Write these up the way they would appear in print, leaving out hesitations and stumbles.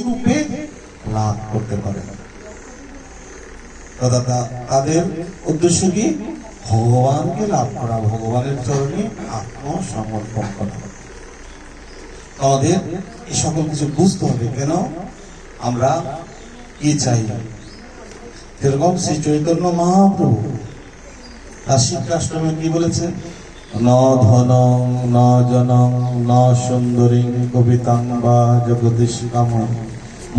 রূপে লাভ করতে পারে। তাদের উদ্দেশ্য কি? ভগবানকে লাভ করা, ভগবানের চরণে আত্মসমর্পণ করা। আমাদের এই সকল কিছু বুঝতে হবে, কেন আমরা কি চাই। যেরকম শ্রী চৈতন্য মহাপ্রভু তার শিক্ষাশ্রমে কি বলেছেন? ন ধনং ন জনং ন সুন্দরী কবিতাং বা জগদীশ কাম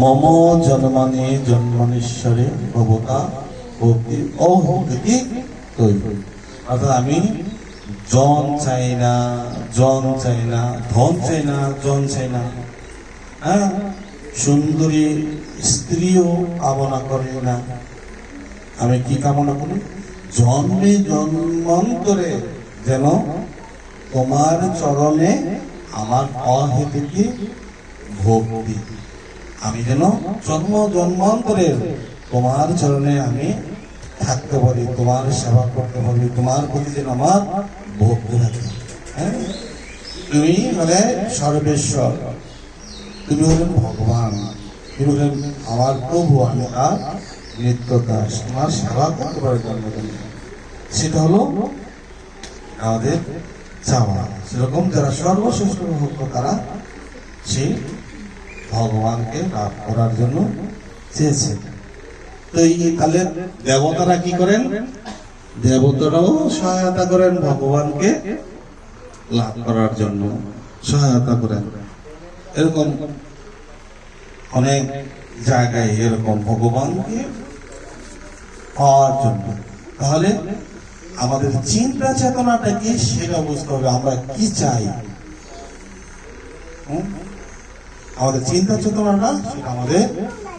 মম জন্মানে জন্মনেশ্বরে ভবতা ভক্তি অহংকৃতি তৈরি। অর্থাৎ আমি জন চাই না, জন চাই না, ধন চাই না, জন চাই না, হ্যাঁ, সুন্দরী স্ত্রীও কামনা করে না। আমি কি কামনা করি? জন্মে জন্মান্তরে যেন তোমার চরণে আমার অহেতুকী ভক্তি, আমি যেন জন্ম জন্মান্তরের তোমার চরণে আমি থাকতে পারি, তোমার সেবা করতে পারি, তোমার প্রতি যেন আমার ভক্তি থাকে। হ্যাঁ, তুমি হলে সর্বেশ্বর, তুমি হলেন ভগবান, তুমি হলেন আমার প্রভু, আমি আর নিত্য দাস, তোমার সেবা করতে পারে জন্মদিন। সেটা হলো আমাদের চাওয়া। সেরকম যারা সর্বশ্রেষ্ঠ ভক্ত তারা সেই ভগবানকে লাভ করার জন্য চেয়েছে। তো এই কালের দেবতারা কি করেন? দেবতারাও সহায়তা করেন ভগবানকে লাভ করার জন্য, সহায়তা করেন। এরকম অনেক জায়গায় এরকম ভগবানকে পাওয়ার জন্য। তাহলে আমাদের চিন্তা চেতনাটা কি সেটা বুঝতে হবে, আমরা কি চাই। আমাদের চিন্তা চেতনাটা সেটা আমাদের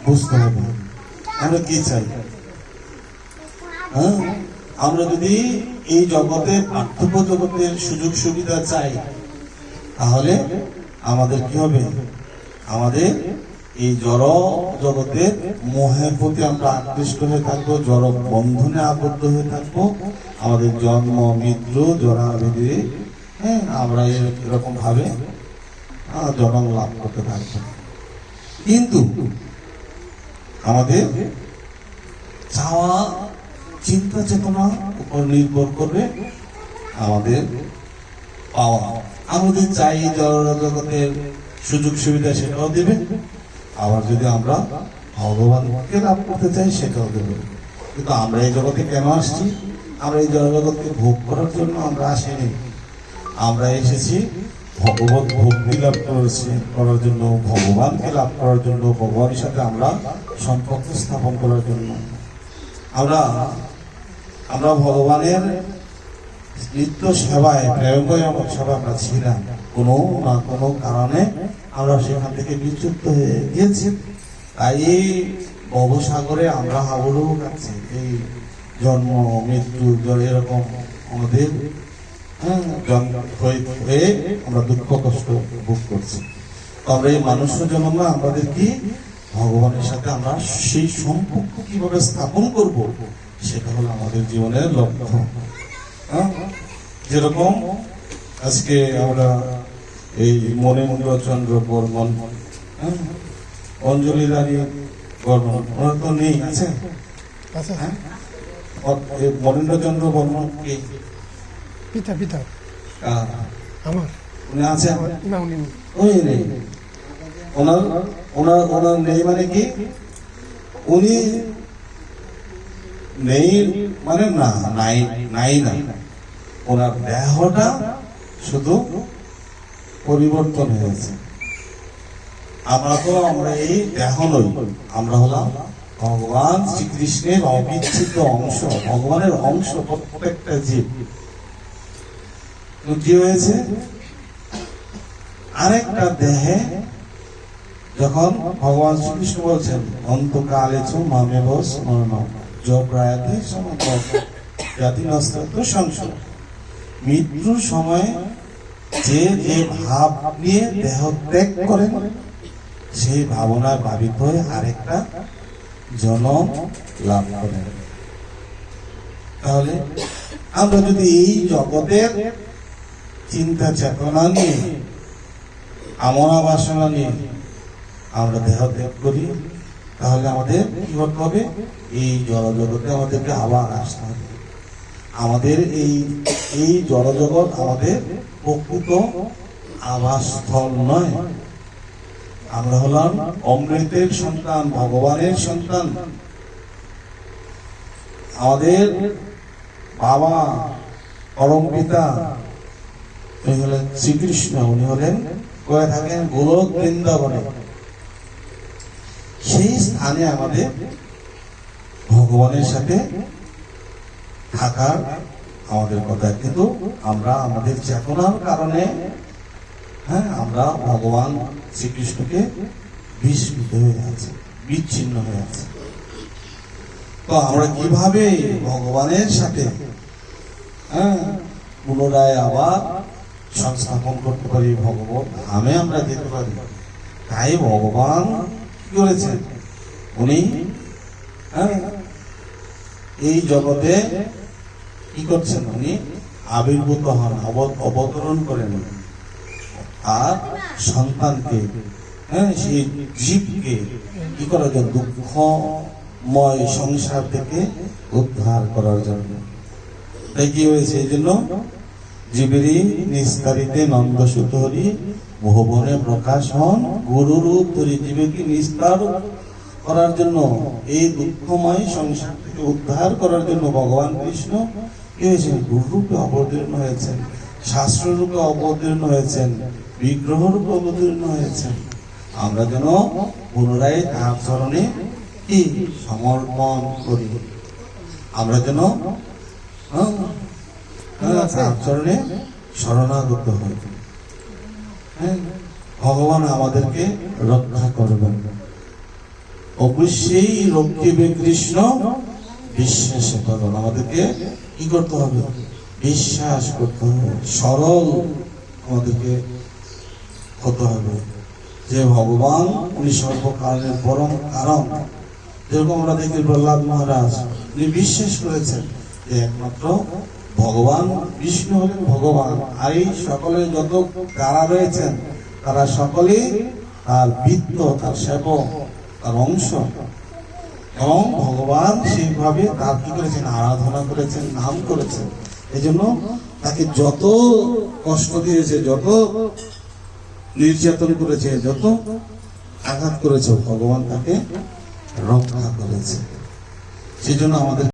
বুঝতে হবে, আমরা কি চাই। হ্যাঁ, আমরা যদি এই জগতে পার্থক্য জগতের সুযোগ সুবিধা চাই, তাহলে আমাদের কি হবে? আমাদের এই জড় জগতের মোহের প্রতি আমরা আকৃষ্ট হয়ে থাকবো, জড় বন্ধনে আবদ্ধ হয়ে থাকবো। আমাদের জন্ম মৃত্যু জরা বেঁধে, হ্যাঁ, আমরা এরকম ভাবে জন্ম লাভ করতে থাকবো। কিন্তু আমাদের চাওয়া চিন্তা চেতনা উপর নির্ভর করবে আমাদের পাওয়া। আমাদের চাই জড় জগতের সুযোগ সুবিধা, সেটাও দেবে। আবার যদি আমরা ভগবানকে লাভ করতে চাই, সেটাও দেবে। কিন্তু আমরা এই জগতে কেন আসছি? আমরা এই জগৎকে ভোগ করার জন্য আমরা আসিনি। আমরা এসেছি ভগবত ভক্তি লাভ করার জন্য, ভগবানকে লাভ করার জন্য, ভগবানের সাথে আমরা সম্পর্ক স্থাপন করার জন্য। আমরা ভগবানের নিত্য সেবায়, প্রেমময় সেবা আমরা ছিলাম। কোনো না কোনো কারণে আমরা সেখান থেকে বিচ্যুত হয়ে গিয়েছি। তাই এই ভবসাগরে আমরা হাবুডুবু খাচ্ছি। এই জন্ম মৃত্যু এরকম আমাদের হয়ে আমরা দুঃখ কষ্ট ভোগ করছি। আমরা এই মানুষ জন্ম, আমাদের কি ভগবানের সাথে আমরা সেই সম্পর্ক কিভাবে স্থাপন করব, সেটা হলো আমাদের জীবনের লক্ষ্য। যেরকম আজকে আমরা এই মণিমুন্ড চন্দ্র বর্মন, অঞ্জলি রানী বর্মন, ওনার তো নেই, আছে? মণিমুন্ড চন্দ্র বর্মন কে? পিতা পিতা আমার উনি আছেন? না, উনি ওই নেই। ওনার নেই মানে কি? উনি নেই মানে না, নাই না, ওনার দেহটা শুধু পরিবর্তন হয়েছে। আমরা এই দেহ নই, আমরা হলাম ভগবান শ্রীকৃষ্ণের অবিচ্ছেদ্য অংশ, ভগবানের অংশ প্রত্যেকটা জীব। কি হয়েছে? আরেকটা দেহে যখন ভগবান শ্রীকৃষ্ণ বলছেন অন্তকালে মামেব স্মরণ জপ্রায়াতে জাতি নস্ত সংসার, মৃত্যুর সময় যে যে ভাব নিয়ে দেহ ত্যাগ করেন, সেই ভাবনার ভাবিত হয়ে আরেকটা জন্ম লাভ করেন। তাহলে আমরা যদি এই জগতের চিন্তা চেতনা নিয়ে, কামনা বাসনা নিয়ে আমরা দেহ ত্যাগ করি, তাহলে আমাদের কি করতে হবে? এই জড়জগতে আমাদেরকে আবার আসতে হবে। আমাদের এই জড়জগৎ আমাদের প্রকৃত আবাসস্থল নয়। আমরা হলাম অমৃতের সন্তান, ভগবানের সন্তান। আমাদের বাবা পরম পিতা উনি হলেন শ্রীকৃষ্ণ, উনি হলেন করে থাকেন গোলক বৃন্দাবনে। সেই স্থানে আমাদের ভগবানের সাথে থাকার আমাদের কথা, কিন্তু আমরা আমাদের চেতনার কারণে আমরা ভগবান শ্রীকৃষ্ণকে বিস্মৃত হয়ে আছি, বিচ্ছিন্ন হয়ে আছে। তো আমরা কিভাবে ভগবানের সাথে পুনরায় আবার সংস্থাপন করতে পারি, ভগবান ধামে আমরা যেতে পারি? তাই ভগবান কি করেছেন? উনি এই জগতে কি করছেন? উনি আবির্ভূত হন, অবতরণ করেন, আর সন্তানকে সেই জীবকে কি করার জন্য? দুঃখময় সংসার থেকে উদ্ধার করার জন্য। তাই কি হয়েছে? এই জন্য জীবেরই নিস্তারিতে নন্দসুত হরি ভুবনে প্রকাশ হন, গুরুরূপ ধরি জীবকে নিস্তার করার জন্য, এই দুঃখময় সংসার থেকে উদ্ধার করার জন্য ভগবান কৃষ্ণ কি হয়েছেন? গুরুরূপে অবতীর্ণ হয়েছেন, শাস্ত্ররূপে অবতীর্ণ হয়েছেন, বিগ্রহ রূপে অবতীর্ণ হয়েছেন। আমরা যেন পুনরায় তার চরণে কি সমর্পণ করি, আমরা যেন তার চরণে শরণাগত হই। ভগবান আমাদেরকে রক্ষা করবেন, অবশ্যই রক্ষিবে কৃষ্ণ বিশ্বাসে করুন। আমাদেরকে কি করতে হবে? বিশ্বাস করতে হবে, সরল আমাদেরকে হতে হবে যে ভগবান উনি সর্বকারণের পরম কারণ। যেরকম আমরা দেখি প্রহ্লাদ মহারাজ উনি বিশ্বাস করেছেন যে একমাত্র ভগবান বিষ্ণু হলেন ভগবান, আর এই সকলের যত যারা রয়েছেন তারা সকলেই তার বৃত্ত, তার সেবক, তার অংশ। এবং ভগবান সেইভাবে তার কি করেছেন? আরাধনা করেছেন, নাম করেছেন। এই জন্য তাকে যত কষ্ট দিয়েছে, যত নির্যাতন করেছে, যত আঘাত করেছে, ভগবান তাকে রক্ষা করেছে। সেই জন্য আমাদের